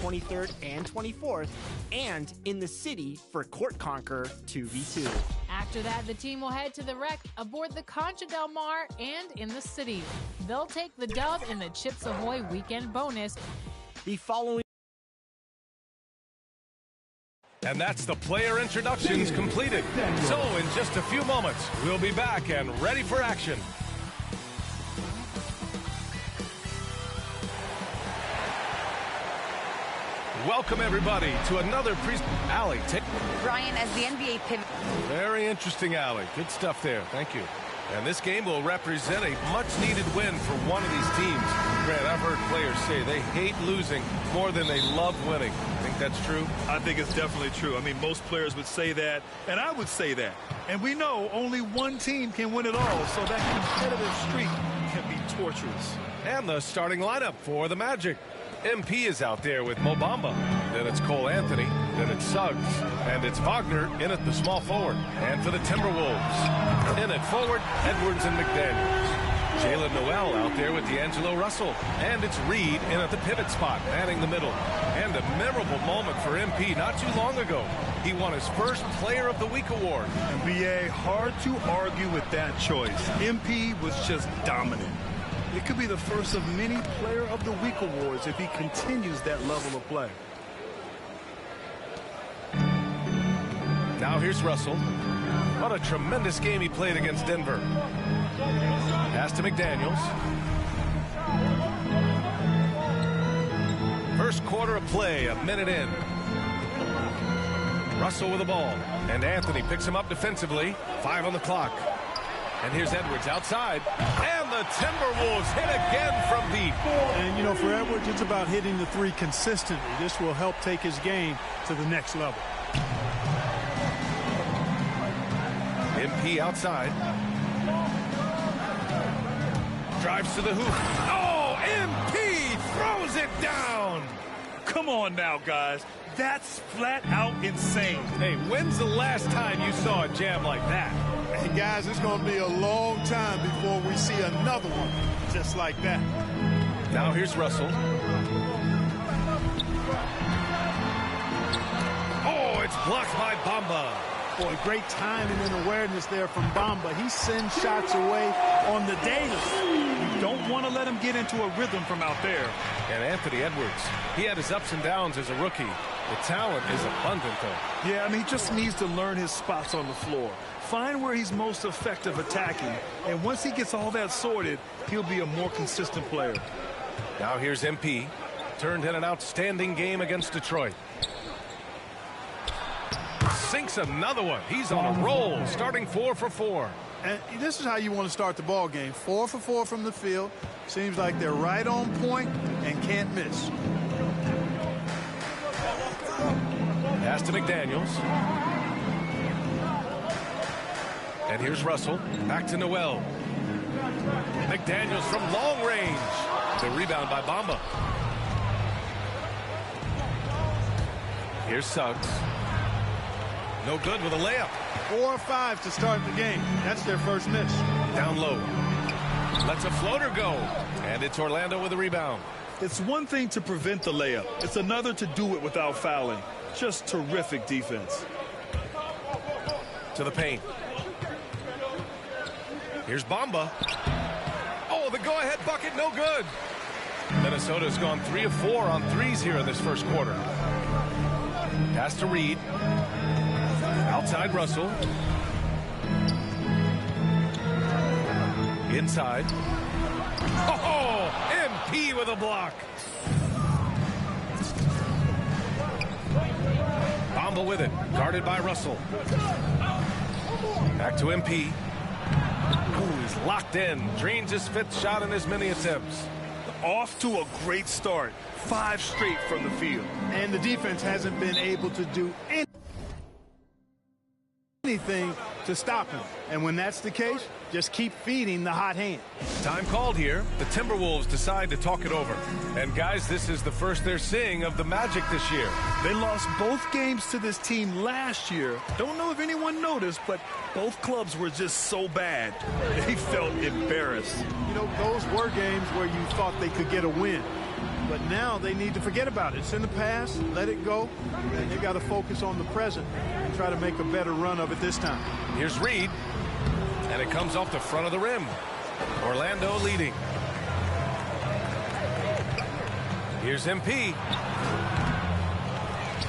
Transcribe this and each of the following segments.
23rd and 24th, and in the city for Court Conquer 2v2. After that, the team will head to the wreck aboard the Concha Del Mar and in the city. They'll take the dub in the Chips Ahoy weekend bonus. The following. And that's the player introductions completed. So in just a few moments, we'll be back and ready for action. Welcome everybody to another Allie. Brian, as the NBA pivot. Very interesting, Allie. Good stuff there. Thank you. And this game will represent a much-needed win for one of these teams. Grant, I've heard players say they hate losing more than they love winning. Think that's true? I think it's definitely true. I mean, most players would say that, and I would say that. And we know only one team can win it all, so that competitive streak can be torturous. And the starting lineup for the Magic. MP is out there with Mo Bamba. Then it's Cole Anthony. Then it's Suggs. And it's Wagner in at the small forward. And for the Timberwolves, in at forward, Edwards and McDaniels. Jalen Noel out there with D'Angelo Russell. And it's Reed in at the pivot spot, manning the middle. And a memorable moment for MP not too long ago. He won his first Player of the Week award. NBA, hard to argue with that choice. MP was just dominant. It could be the first of many Player of the Week awards if he continues that level of play. Now here's Russell. What a tremendous game he played against Denver. Pass to McDaniels. First quarter of play, a minute in. Russell with the ball. And Anthony picks him up defensively. 5 on the clock. And here's Edwards outside. And the Timberwolves hit again from deep. And, you know, for Edwards, it's about hitting the three consistently. This will help take his game to the next level. MP outside. Drives to the hoop. Oh, MP throws it down. Come on now, guys. That's flat out insane. Hey, when's the last time you saw a jam like that? Hey, guys, it's going to be a long time before we see another one just like that. Now here's Russell. Oh, it's blocked by Bamba. Boy, great timing and awareness there from Bamba. He sends shots away on the daily. You don't want to let him get into a rhythm from out there. And Anthony Edwards, he had his ups and downs as a rookie. The talent is abundant, though. Yeah, I mean, he just needs to learn his spots on the floor. Find where he's most effective attacking. And once he gets all that sorted, he'll be a more consistent player. Now here's MP. Turned in an outstanding game against Detroit. Sinks another one. He's on a roll, starting 4 for 4. And this is how you want to start the ball game. 4 for 4 from the field. Seems like they're right on point and can't miss. Pass to McDaniels. And here's Russell. Back to Noel. McDaniels from long range. The rebound by Bamba. Here's Suggs. No good with a layup. 4 or 5 to start the game. That's their first miss. Down low. Lets a floater go. And it's Orlando with a rebound. It's one thing to prevent the layup. It's another to do it without fouling. Just terrific defense. To the paint. Here's Bamba. Oh, the go-ahead bucket, no good. Minnesota's gone 3 of 4 on threes here in this first quarter. Pass to Reed. Outside Russell. Inside. Oh, MP with a block. Bamba with it. Guarded by Russell. Back to MP. Ooh, he's locked in. Drains his 5th shot in as many attempts. Off to a great start. 5 straight from the field. And the defense hasn't been able to do anything to stop him. And when that's the case, just keep feeding the hot hand. Time called here. The Timberwolves decide to talk it over. And guys, this is the first they're seeing of the Magic this year. They lost both games to this team last year. Don't know if anyone noticed, but both clubs were just so bad. They felt embarrassed. You know, those were games where you thought they could get a win. but now they need to forget about it. It's in the past, let it go, and they got to focus on the present and try to make a better run of it this time. Here's Reed, and it comes off the front of the rim. Orlando leading. Here's MP.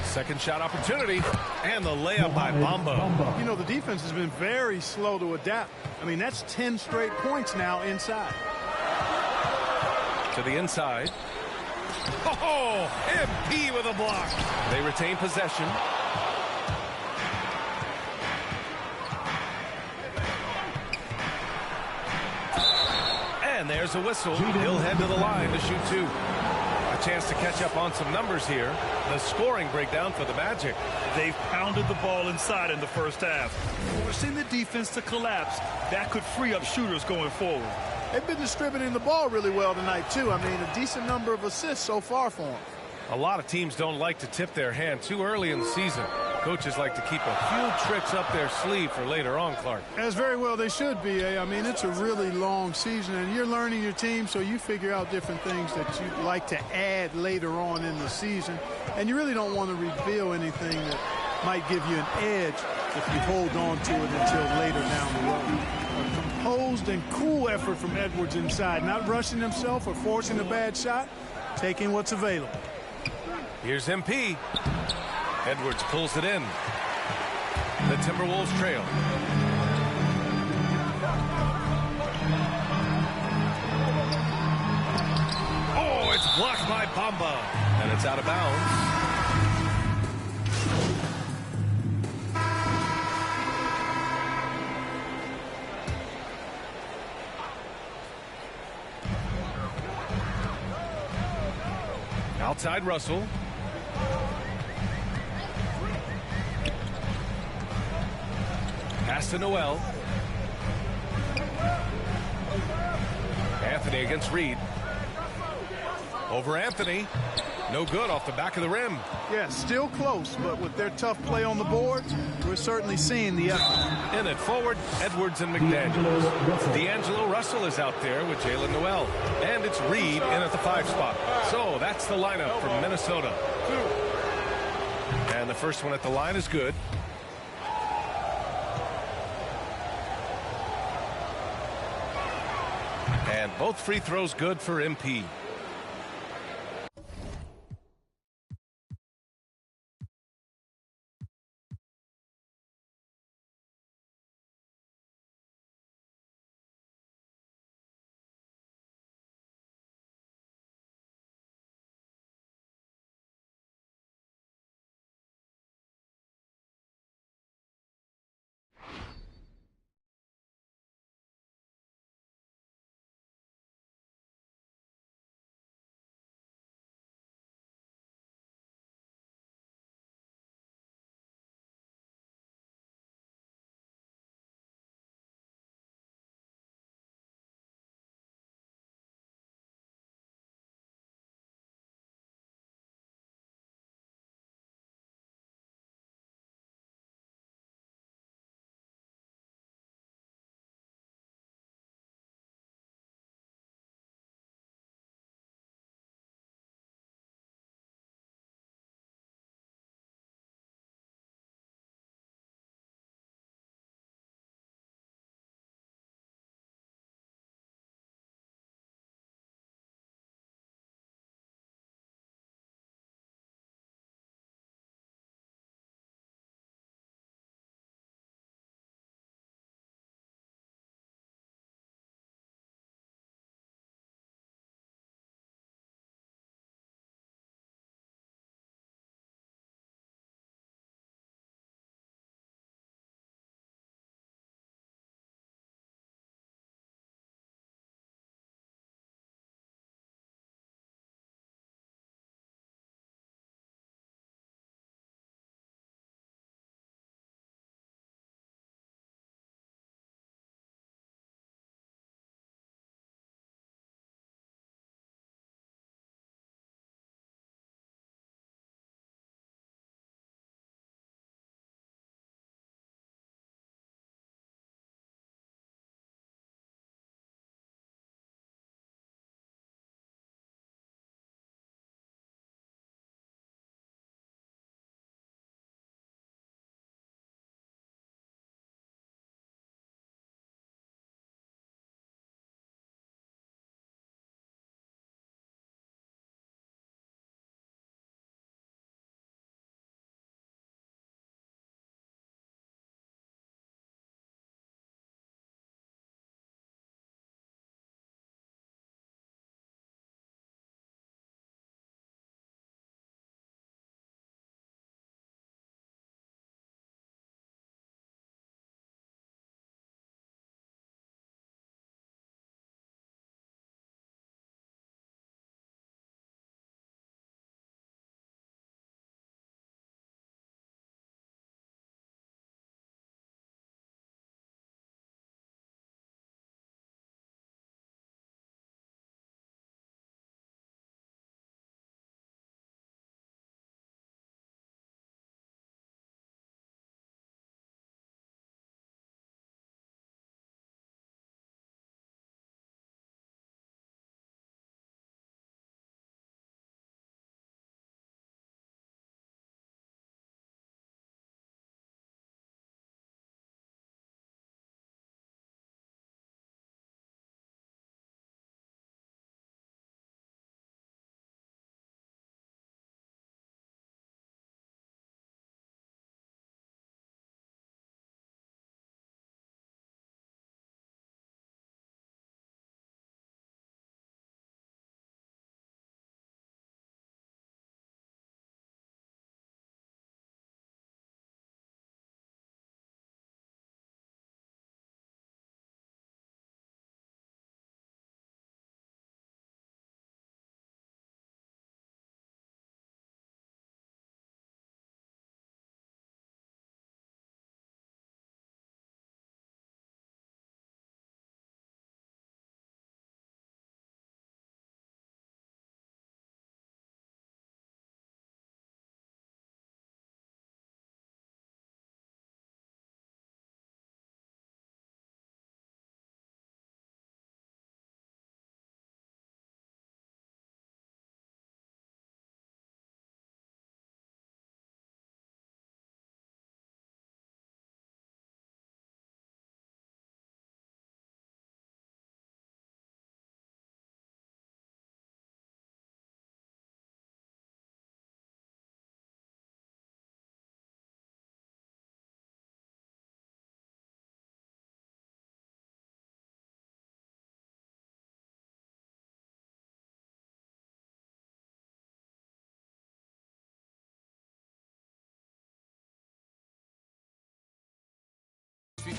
Second shot opportunity, and the layup by Bamba. You know, the defense has been very slow to adapt. I mean, that's 10 straight points now inside. To the inside. Oh, MP with a block. They retain possession. And there's a whistle. He'll head to the line to shoot two. A chance to catch up on some numbers here. The scoring breakdown for the Magic. They've pounded the ball inside in the first half, forcing the defense to collapse. That could free up shooters going forward. They've been distributing the ball really well tonight, too. I mean, a decent number of assists so far for them. A lot of teams don't like to tip their hand too early in the season. Coaches like to keep a few tricks up their sleeve for later on, Clark. As very well they should be. I mean, it's a really long season, and you're learning your team, so you figure out different things that you'd like to add later on in the season. And you really don't want to reveal anything that might give you an edge if you hold on to it until later down the road. A composed and cool effort from Edwards inside, not rushing himself or forcing a bad shot, taking what's available. Here's MP. Edwards pulls it in. The Timberwolves trail. Oh, it's blocked by Bamba. And it's out of bounds. Outside Russell. Pass to Noel. Anthony against Reed. Over Anthony. No good off the back of the rim. Yeah, still close, but with their tough play on the board, we're certainly seeing the effort. In it forward, Edwards and McDaniels. D'Angelo Russell is out there with Jalen Noel. And it's Reed in at the 5 spot. So that's the lineup from Minnesota. And the first one at the line is good. And both free throws good for MP.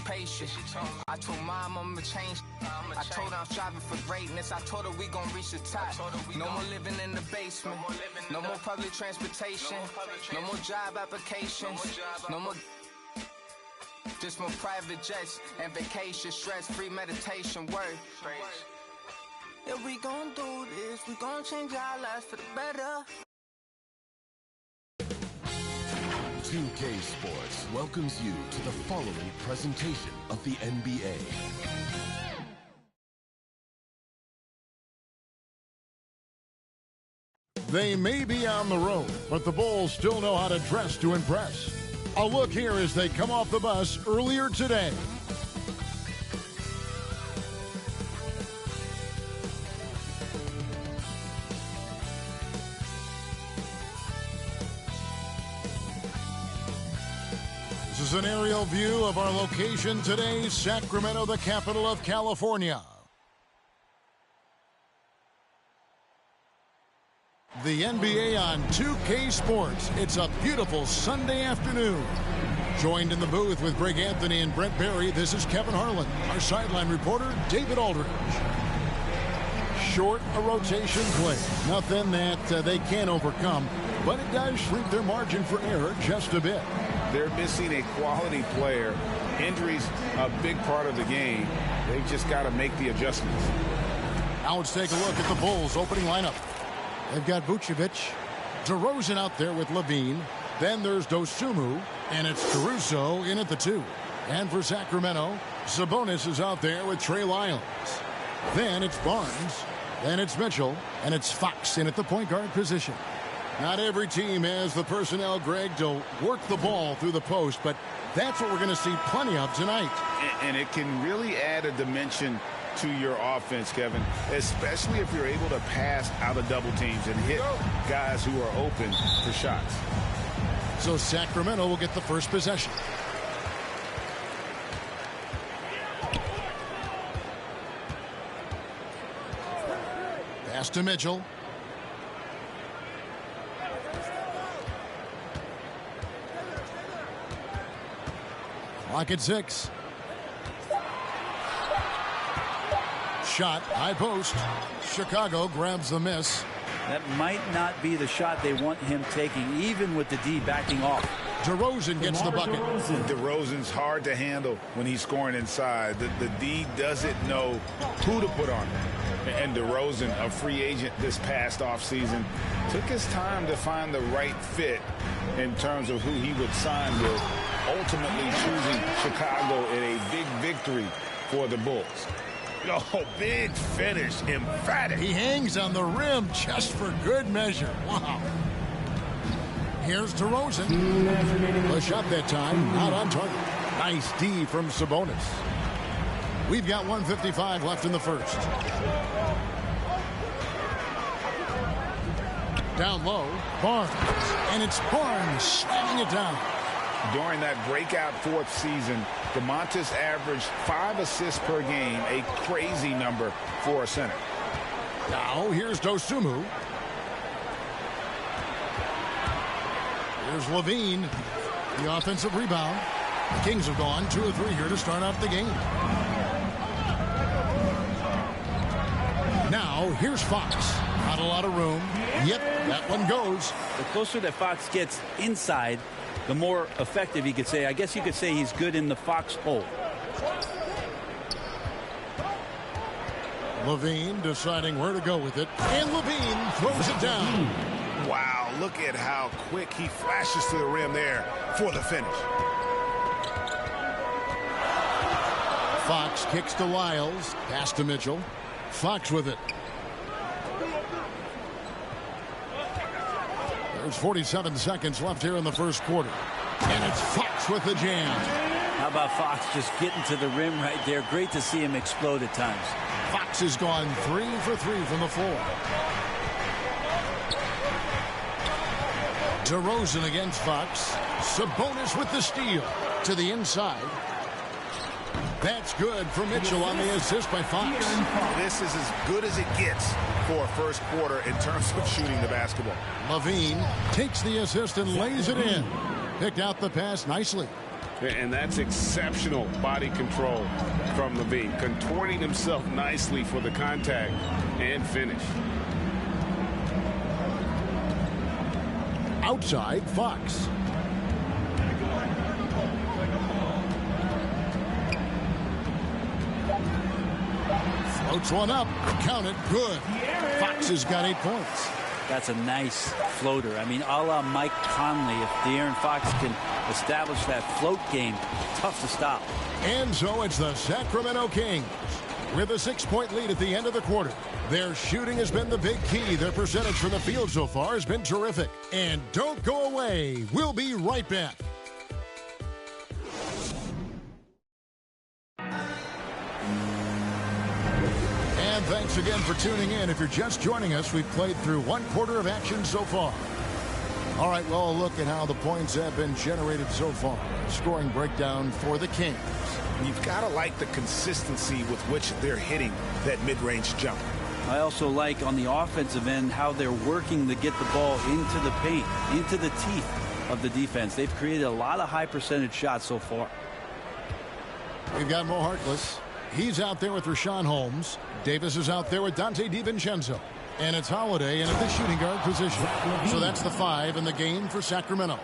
patient. I told mom I'ma change. I told her I'm striving for greatness. I told her we gon' reach the top. No more living in the basement. No more public transportation. No more job applications. No more. Just more private jets and vacation, stress-free meditation, work. If we gon' do this, we gon' change our lives for the better. 2K Sports welcomes you to the following presentation of the NBA. They may be on the road, but the Bulls still know how to dress to impress. A look here as they come off the bus earlier today. This is an aerial view of our location today, Sacramento, the capital of California. The NBA on 2K Sports. It's a beautiful Sunday afternoon. Joined in the booth with Greg Anthony and Brent Barry, this is Kevin Harlan. Our sideline reporter, David Aldridge. Short a rotation play. Nothing that they can't overcome, but it does shrink their margin for error just a bit. They're missing a quality player. Injuries a big part of the game. They've just got to make the adjustments. Now let's take a look at the Bulls' opening lineup. They've got Vucevic, DeRozan out there with Levine. Then there's Dosunmu, and it's Caruso in at the 2. And for Sacramento, Sabonis is out there with Trey Lyles. Then it's Barnes, then it's Mitchell, and it's Fox in at the point guard position. Not every team has the personnel, Greg, to work the ball through the post, but that's what we're going to see plenty of tonight. And it can really add a dimension to your offense, Kevin, especially if you're able to pass out of double teams and hit guys who are open for shots. So Sacramento will get the first possession. Pass to Mitchell. Clock at 6. Shot, high post. Chicago grabs the miss. That might not be the shot they want him taking, even with the D backing off. DeRozan gets the bucket. DeRozan's hard to handle when he's scoring inside. The D doesn't know who to put on him. And DeRozan, a free agent this past offseason, took his time to find the right fit in terms of who he would sign with, ultimately choosing Chicago in a big victory for the Bulls. Oh, big finish, emphatic. He hangs on the rim just for good measure. Wow. Here's DeRozan. The shot that time, not on target. Nice D from Sabonis. We've got 1:55 left in the first. Down low, Barnes. And it's Barnes slamming it down. During that breakout fourth season, DeMontis averaged 5 assists per game, a crazy number for a center. Now here's Dosunmu. Here's Levine, the offensive rebound. The Kings have gone 2 of 3 here to start out the game. Now here's Fox. Not a lot of room. Yep, that one goes. The closer that Fox gets inside, the more effective he could say. I guess you could say he's good in the Fox hole. Levine deciding where to go with it. And Levine throws it down. Wow, look at how quick he flashes to the rim there for the finish. Fox kicks to Lyles. Pass to Mitchell. Fox with it. There's 47 seconds left here in the first quarter. And it's Fox with the jam. How about Fox just getting to the rim right there? Great to see him explode at times. Fox has gone 3 for 3 from the floor. DeRozan against Fox. Sabonis with the steal to the inside. That's good for Mitchell on the assist by Fox. This is as good as it gets for a first quarter in terms of shooting the basketball. Levine takes the assist and lays it in. Picked out the pass nicely. And that's exceptional body control from Levine, contorting himself nicely for the contact and finish. Outside, Fox. Floats one up. Count it. Good. Fox has got 8 points. That's a nice floater. I mean, a la Mike Conley, if De'Aaron Fox can establish that float game, tough to stop. And so it's the Sacramento Kings with a 6-point lead at the end of the quarter. Their shooting has been the big key. Their percentage from the field so far has been terrific. And don't go away. We'll be right back. And thanks again for tuning in. If you're just joining us, we've played through 1 quarter of action so far. All right, well, look at how the points have been generated so far. Scoring breakdown for the Kings. You've got to like the consistency with which they're hitting that mid-range jumper. I also like on the offensive end how they're working to get the ball into the paint, into the teeth of the defense. They've created a lot of high percentage shots so far. We've got Mo Harkless. He's out there with Rashawn Holmes. Davis is out there with Dante DiVincenzo. And it's Holiday in at the shooting guard position. So that's the 5 in the game for Sacramento.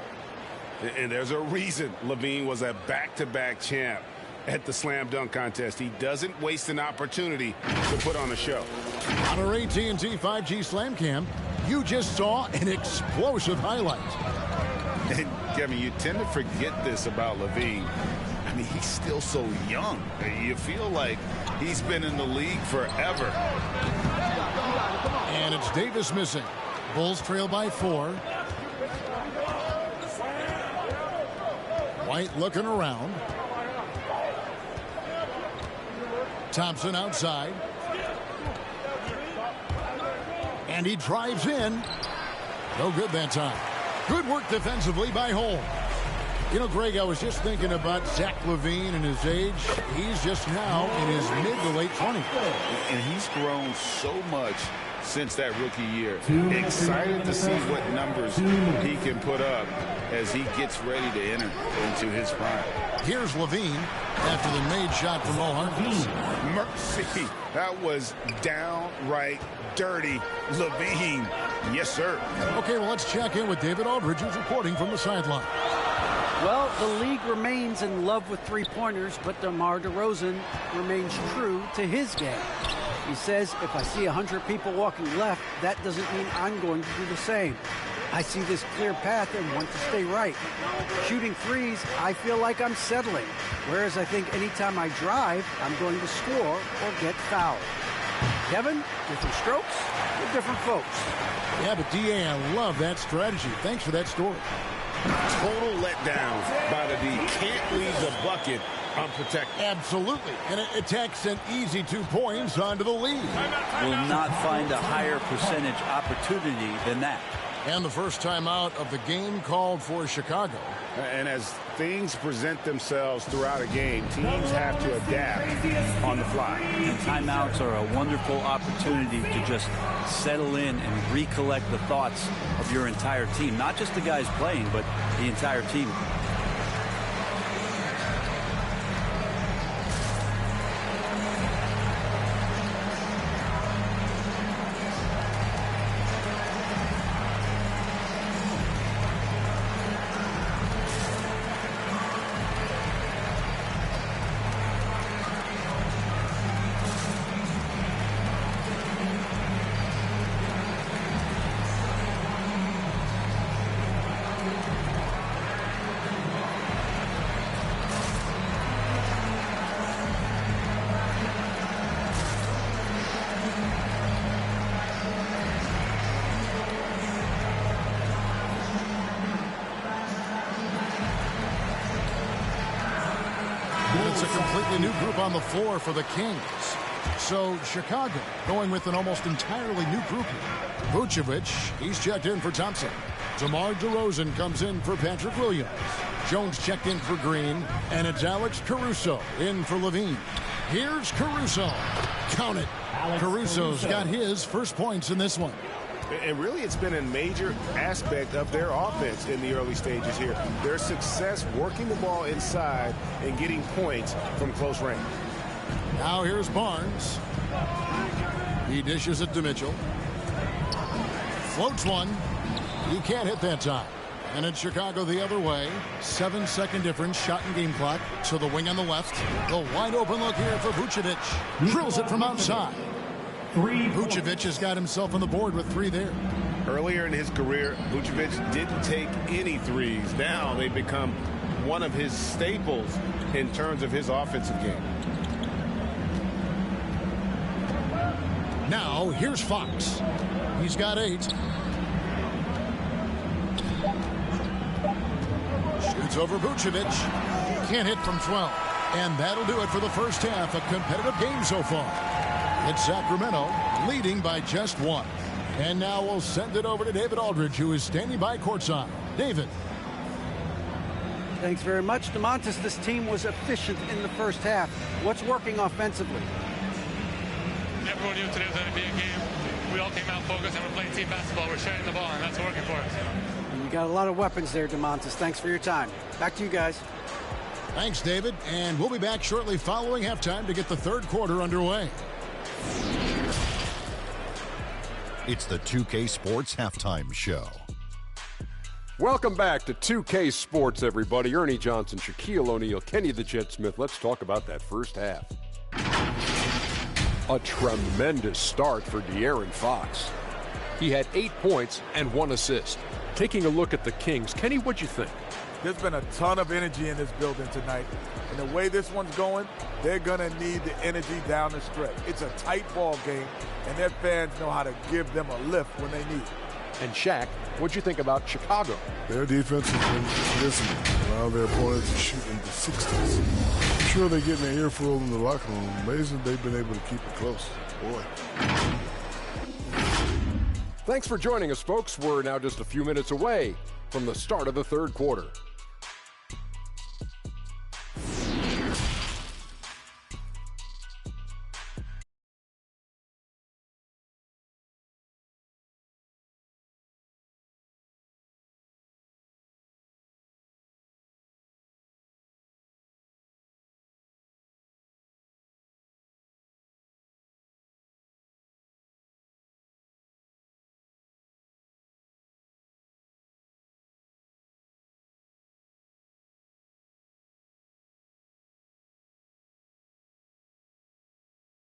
And there's a reason Levine was a back-to-back champ at the slam dunk contest. He doesn't waste an opportunity to put on a show. On our AT&T 5G Slam Cam, you just saw an explosive highlight. And Kevin, you tend to forget this about Levine. I mean, he's still so young. You feel like he's been in the league forever. And it's Davis missing. Bulls trail by 4. White looking around. Thompson outside. And he drives in. No good that time. Good work defensively by Holmes. You know, Greg, I was just thinking about Zach LaVine and his age. He's just now in his mid to late 20s. And he's grown so much since that rookie year. Excited to see what numbers he can put up as he gets ready to enter into his prime. Here's LaVine after the made shot from Mo Harkless. Mercy. That was downright dirty. LaVine. Yes, sir. Okay, well, let's check in with David Aldridge, who's reporting from the sideline. Well, the league remains in love with three-pointers, but DeMar DeRozan remains true to his game. He says, if I see 100 people walking left, that doesn't mean I'm going to do the same. I see this clear path and want to stay right. Shooting threes, I feel like I'm settling, whereas I think anytime I drive, I'm going to score or get fouled. Kevin, different strokes with different folks. Yeah, but D.A., I love that strategy. Thanks for that story. Total letdown by the D. Can't leave the bucket unprotected. Absolutely. And it takes an easy 2 points onto the lead. Will not find a higher percentage opportunity than that. And the first timeout of the game called for Chicago. And as things present themselves throughout a game, teams have to adapt on the fly. And timeouts are a wonderful opportunity to just settle in and recollect the thoughts of your entire team. Not just the guys playing, but the entire team. It's a completely new group on the floor for the Kings. So Chicago going with an almost entirely new group here. Vucevic, he's checked in for Thompson. DeMar DeRozan comes in for Patrick Williams. Jones checked in for Green. And it's Alex Caruso in for Levine. Here's Caruso. Count it. Caruso's got his first points in this one. And really, it's been a major aspect of their offense in the early stages here. Their success working the ball inside and getting points from close range. Now here's Barnes. He dishes it to Mitchell. Floats one. He can't hit that time. And it's Chicago the other way. 7-second difference, shot and game clock. So the wing on the left. The wide open look here for Vucevic. Drills it from outside. Vucevic has got himself on the board with 3 there. Earlier in his career, Vucevic didn't take any threes. Now they become one of his staples in terms of his offensive game. Now here's Fox. He's got 8. Shoots over Vucevic. Can't hit from 12. And that'll do it for the first half. A competitive game so far. It's Sacramento leading by just 1. And now we'll send it over to David Aldridge, who is standing by courtside. David. Thanks very much, DeMontis. This team was efficient in the first half. What's working offensively? Everyone knew today was an NBA game. We all came out focused and we're playing team basketball. We're sharing the ball, and that's working for us. You got a lot of weapons there, DeMontis. Thanks for your time. Back to you guys. Thanks, David. And we'll be back shortly following halftime to get the third quarter underway. It's the 2K Sports Halftime Show. Welcome back to 2K Sports, everybody. Ernie Johnson, Shaquille O'Neal, Kenny the Jet Smith. Let's talk about that first half. A tremendous start for De'Aaron Fox. He had 8 points and 1 assist. Taking a look at the Kings, Kenny, what'd you think? There's been a ton of energy in this building tonight. And the way this one's going, they're going to need the energy down the stretch. It's a tight ball game, and their fans know how to give them a lift when they need it. And Shaq, what'd you think about Chicago? Their defense has been dismal. Allow their opponents to shoot in the 60s. I'm sure they're getting their earful in the locker room. Amazing they've been able to keep it close. Boy. Thanks for joining us, folks. We're now just a few minutes away from the start of the third quarter.